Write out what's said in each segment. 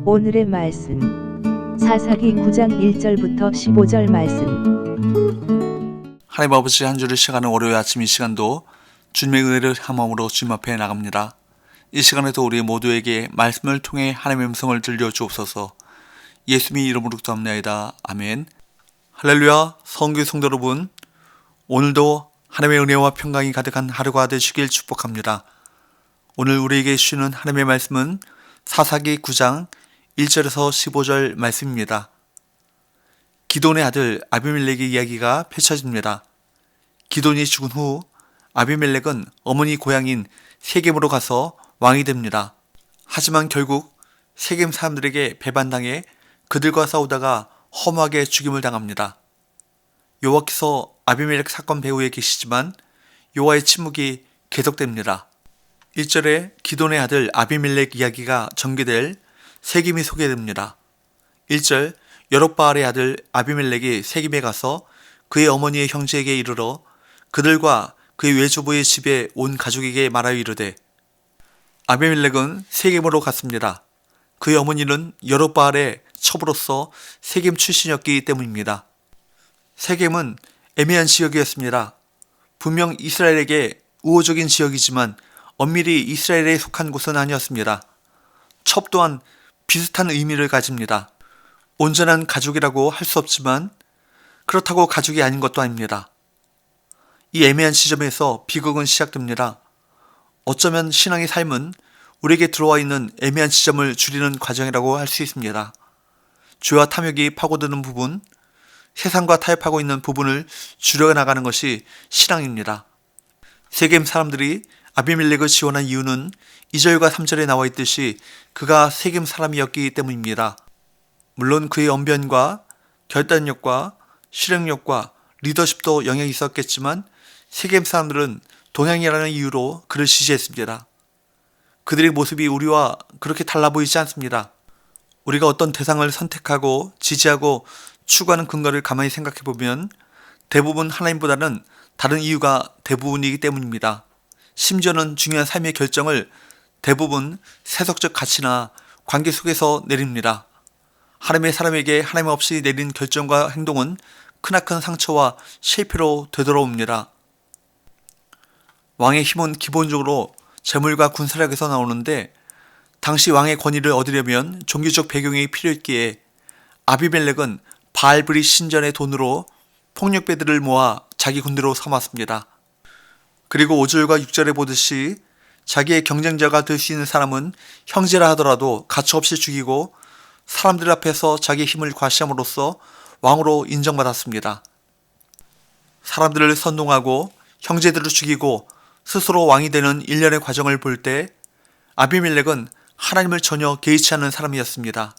오늘의 말씀 사사기 9장 1절부터 15절 말씀. 하나님 아버지, 한 주를 시작하는 월요일 아침 이 시간도 주님의 은혜를 함함으로 주님 앞에 나갑니다. 이 시간에도 우리 모두에게 말씀을 통해 하나님의 음성을 들려주옵소서. 예수님의 이름으로 기도합니다. 아멘. 할렐루야. 성교 성도 여러분, 오늘도 하나님의 은혜와 평강이 가득한 하루가 되시길 축복합니다. 오늘 우리에게 주시는 하나님의 말씀은 사사기 9장 1절에서 15절 말씀입니다. 기돈의 아들 아비멜렉의 이야기가 펼쳐집니다. 기돈이 죽은 후 아비멜렉은 어머니 고향인 세겜으로 가서 왕이 됩니다. 하지만 결국 세겜 사람들에게 배반당해 그들과 싸우다가 허무하게 죽임을 당합니다. 여호와께서 아비멜렉 사건 배후에 계시지만 여호와의 침묵이 계속됩니다. 1절에 기돈의 아들 아비멜렉 이야기가 전개될 세겜이 소개됩니다. 1절, 여롯바알의 아들 아비멜렉이 세겜에 가서 그의 어머니의 형제에게 이르러 그들과 그의 외조부의 집에 온 가족에게 말하여 이르되, 아비멜렉은 세겜으로 갔습니다. 그의 어머니는 여롯바알의 첩으로서 세겜 출신이었기 때문입니다. 세겜은 애매한 지역이었습니다. 분명 이스라엘에게 우호적인 지역이지만 엄밀히 이스라엘에 속한 곳은 아니었습니다. 첩 또한 비슷한 의미를 가집니다. 온전한 가족이라고 할 수 없지만 그렇다고 가족이 아닌 것도 아닙니다. 이 애매한 지점에서 비극은 시작됩니다. 어쩌면 신앙의 삶은 우리에게 들어와 있는 애매한 지점을 줄이는 과정이라고 할 수 있습니다. 죄와 탐욕이 파고드는 부분, 세상과 타협하고 있는 부분을 줄여나가는 것이 신앙입니다. 세겜 사람들이 아비멜렉을 지원한 이유는 2절과 3절에 나와 있듯이 그가 세겜 사람이었기 때문입니다. 물론 그의 언변과 결단력과 실행력과 리더십도 영향이 있었겠지만 세겜 사람들은 동양이라는 이유로 그를 지지했습니다. 그들의 모습이 우리와 그렇게 달라 보이지 않습니다. 우리가 어떤 대상을 선택하고 지지하고 추구하는 근거를 가만히 생각해보면 대부분 하나님보다는 다른 이유가 대부분이기 때문입니다. 심지어는 중요한 삶의 결정을 대부분 세속적 가치나 관계 속에서 내립니다. 하나님의 사람에게 하나님 없이 내린 결정과 행동은 크나큰 상처와 실패로 되돌아옵니다. 왕의 힘은 기본적으로 재물과 군사력에서 나오는데 당시 왕의 권위를 얻으려면 종교적 배경이 필요했기에 아비멜렉은 바알브리 신전의 돈으로 폭력배들을 모아 자기 군대로 삼았습니다. 그리고 5절과 6절에 보듯이 자기의 경쟁자가 될 수 있는 사람은 형제라 하더라도 가차없이 죽이고 사람들 앞에서 자기의 힘을 과시함으로써 왕으로 인정받았습니다. 사람들을 선동하고 형제들을 죽이고 스스로 왕이 되는 일련의 과정을 볼 때 아비멜렉은 하나님을 전혀 개의치 않는 사람이었습니다.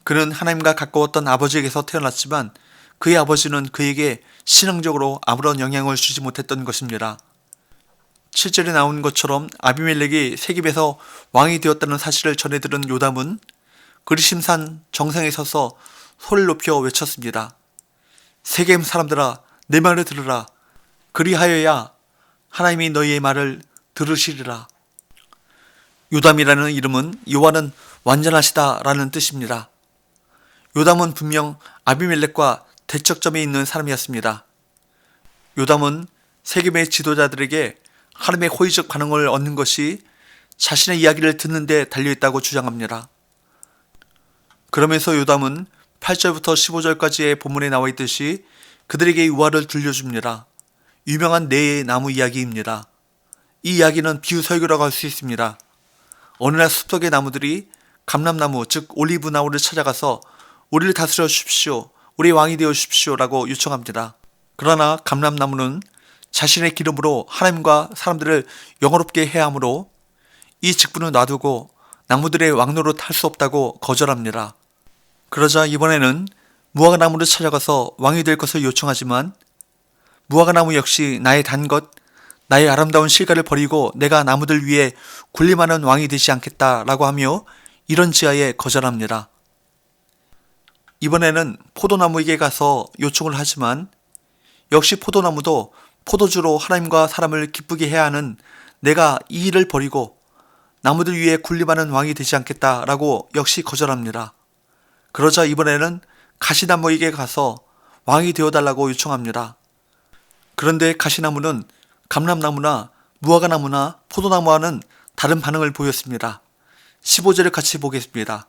그는 하나님과 가까웠던 아버지에게서 태어났지만 그의 아버지는 그에게 신앙적으로 아무런 영향을 주지 못했던 것입니다. 7절에 나온 것처럼 아비멜렉이 세겜에서 왕이 되었다는 사실을 전해 들은 요담은 그리심산 정상에 서서 소리를 높여 외쳤습니다. 세겜 사람들아, 내 말을 들으라. 그리하여야 하나님이 너희의 말을 들으시리라. 요담이라는 이름은 여호와는 완전하시다라는 뜻입니다. 요담은 분명 아비멜렉과 대척점에 있는 사람이었습니다. 요담은 세겜의 지도자들에게 하나님의 호의적 반응을 얻는 것이 자신의 이야기를 듣는 데 달려있다고 주장합니다. 그러면서 요담은 8절부터 15절까지의 본문에 나와 있듯이 그들에게 유화를 들려줍니다. 유명한 네 나무 이야기입니다. 이 이야기는 비유 설교라고 할 수 있습니다. 어느 날 숲속의 나무들이 감람나무, 즉 올리브 나무를 찾아가서 우리를 다스려 주십시오, 우리 왕이 되어 주십시오 라고 요청합니다. 그러나 감람나무는 자신의 기름으로 하나님과 사람들을 영화롭게 해야 하므로 이 직분을 놔두고 나무들의 왕노릇 할 수 없다고 거절합니다. 그러자 이번에는 무화과나무를 찾아가서 왕이 될 것을 요청하지만 무화과나무 역시 나의 단 것, 나의 아름다운 실과를 버리고 내가 나무들 위에 군림하는 왕이 되지 않겠다라고 하며 이런 지하에 거절합니다. 이번에는 포도나무에게 가서 요청을 하지만 역시 포도나무도 포도주로 하나님과 사람을 기쁘게 해야 하는 내가 이 일을 버리고 나무들 위에 군림하는 왕이 되지 않겠다라고 역시 거절합니다. 그러자 이번에는 가시나무에게 가서 왕이 되어달라고 요청합니다. 그런데 가시나무는 감람나무나 무화과나무나 포도나무와는 다른 반응을 보였습니다. 15절을 같이 보겠습니다.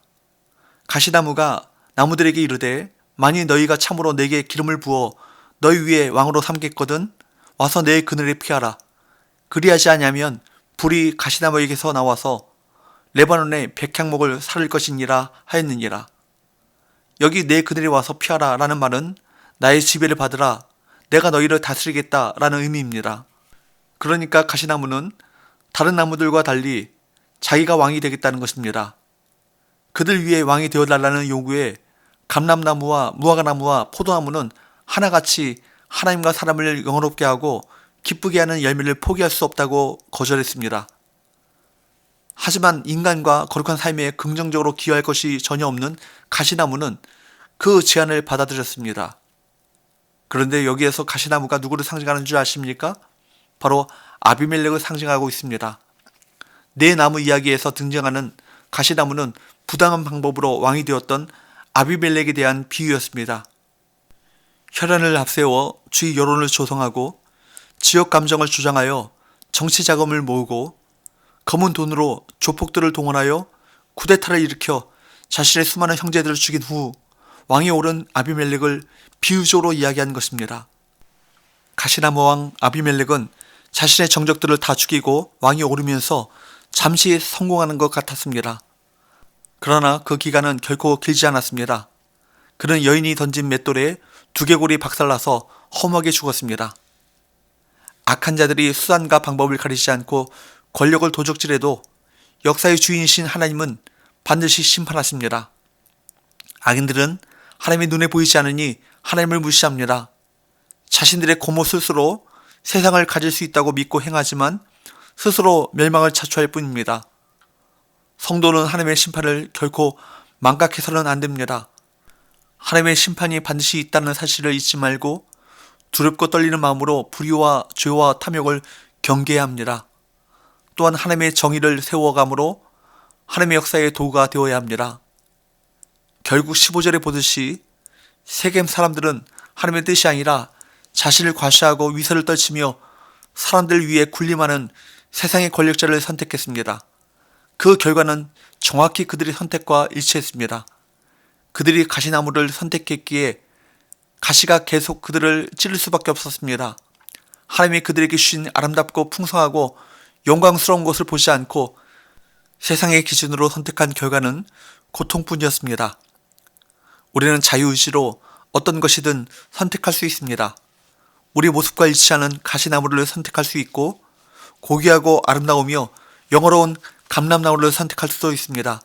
가시나무가 나무들에게 이르되 만일 너희가 참으로 내게 기름을 부어 너희 위에 왕으로 삼겠거든 와서 내 그늘에 피하라. 그리하지 아니하면 불이 가시나무에게서 나와서 레바논의 백향목을 사를 것이니라 하였느니라. 여기 내 그늘에 와서 피하라 라는 말은 나의 지배를 받으라, 내가 너희를 다스리겠다 라는 의미입니다. 그러니까 가시나무는 다른 나무들과 달리 자기가 왕이 되겠다는 것입니다. 그들 위에 왕이 되어달라는 요구에 감람나무와 무화과나무와 포도나무는 하나같이 하나님과 사람을 영화롭게 하고 기쁘게 하는 열매를 포기할 수 없다고 거절했습니다. 하지만 인간과 거룩한 삶에 긍정적으로 기여할 것이 전혀 없는 가시나무는 그 제안을 받아들였습니다. 그런데 여기에서 가시나무가 누구를 상징하는 줄 아십니까? 바로 아비멜렉을 상징하고 있습니다. 네 나무 이야기에서 등장하는 가시나무는 부당한 방법으로 왕이 되었던 아비멜렉에 대한 비유였습니다. 혈안을 앞세워 주의 여론을 조성하고 지역 감정을 주장하여 정치 자금을 모으고 검은 돈으로 조폭들을 동원하여 쿠데타를 일으켜 자신의 수많은 형제들을 죽인 후 왕에 오른 아비멜렉을 비유적으로 이야기한 것입니다. 가시나무 왕 아비멜렉은 자신의 정적들을 다 죽이고 왕이 오르면서 잠시 성공하는 것 같았습니다. 그러나 그 기간은 결코 길지 않았습니다. 그는 여인이 던진 맷돌에 두개골이 박살나서 허무하게 죽었습니다. 악한 자들이 수단과 방법을 가리지 않고 권력을 도적질해도 역사의 주인이신 하나님은 반드시 심판하십니다. 악인들은 하나님의 눈에 보이지 않으니 하나님을 무시합니다. 자신들의 고모 스스로 세상을 가질 수 있다고 믿고 행하지만 스스로 멸망을 자초할 뿐입니다. 성도는 하나님의 심판을 결코 망각해서는 안 됩니다. 하나님의 심판이 반드시 있다는 사실을 잊지 말고 두렵고 떨리는 마음으로 불의와 죄와 탐욕을 경계해야 합니다. 또한 하나님의 정의를 세워감으로 하나님의 역사의 도구가 되어야 합니다. 결국 15절에 보듯이 세겜 사람들은 하나님의 뜻이 아니라 자신을 과시하고 위세를 떨치며 사람들 위에 군림하는 세상의 권력자를 선택했습니다. 그 결과는 정확히 그들의 선택과 일치했습니다. 그들이 가시나무를 선택했기에 가시가 계속 그들을 찌를 수밖에 없었습니다. 하나님이 그들에게 주신 아름답고 풍성하고 영광스러운 것을 보지 않고 세상의 기준으로 선택한 결과는 고통뿐이었습니다. 우리는 자유의지로 어떤 것이든 선택할 수 있습니다. 우리 모습과 일치하는 가시나무를 선택할 수 있고 고귀하고 아름다우며 영어로운 감람나무를 선택할 수도 있습니다.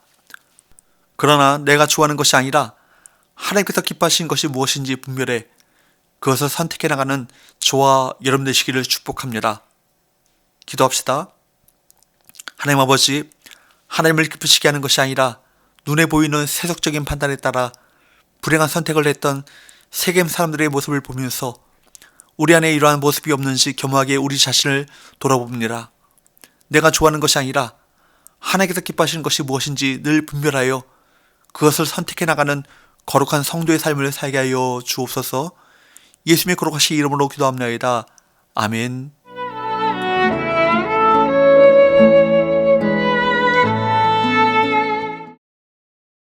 그러나 내가 좋아하는 것이 아니라 하나님께서 기뻐하신 것이 무엇인지 분별해 그것을 선택해 나가는 저와 여러분 되시기를 축복합니다. 기도합시다. 하나님 아버지, 하나님을 기쁘시게 하는 것이 아니라 눈에 보이는 세속적인 판단에 따라 불행한 선택을 했던 세겜 사람들의 모습을 보면서 우리 안에 이러한 모습이 없는지 겸허하게 우리 자신을 돌아봅니다. 내가 좋아하는 것이 아니라 하나님께서 기뻐하시는 것이 무엇인지 늘 분별하여 그것을 선택해 나가는 거룩한 성도의 삶을 살게 하여 주옵소서. 예수님의 거룩하신 이름으로 기도합니다. 아멘.